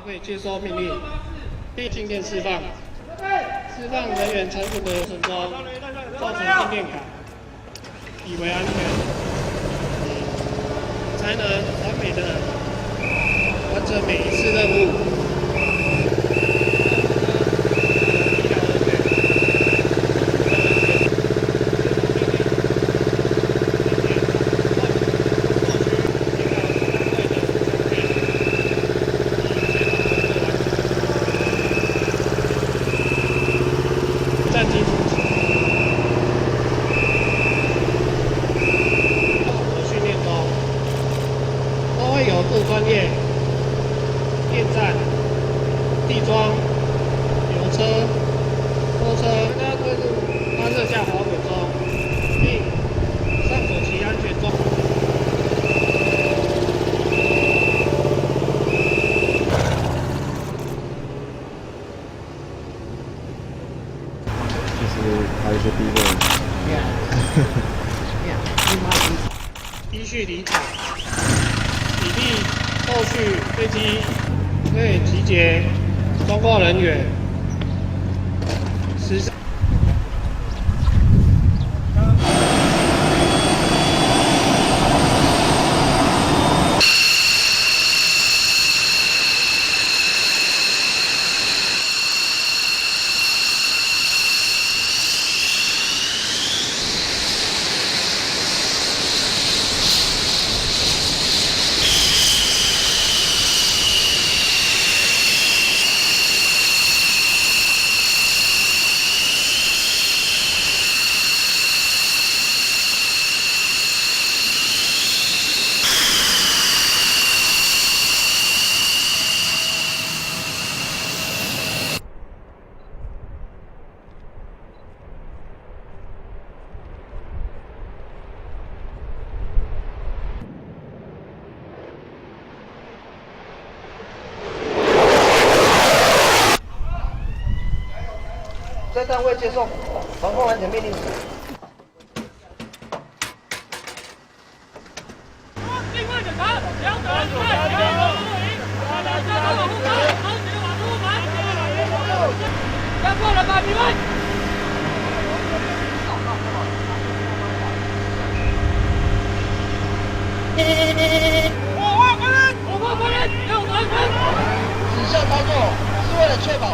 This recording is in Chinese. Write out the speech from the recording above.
会接收命令，并静电释放，释放人员残存的过程中造成静电感，以为安全，才能完美的完成每一次任务。 战机服役训练中，都会有各专业电站、地桩、油车、拖车，大家推入发射架滑轨中，并上锁其安全装置。 还是第一个人。依序离场，以利后续飞机会集结装挂人员。实施。 在单位接送防控安全命令时。另外检查，两者安全，两者不赢，交通保护车，好几个马出门，要过人吧，你们。我方人有安全。此项操作是为了确保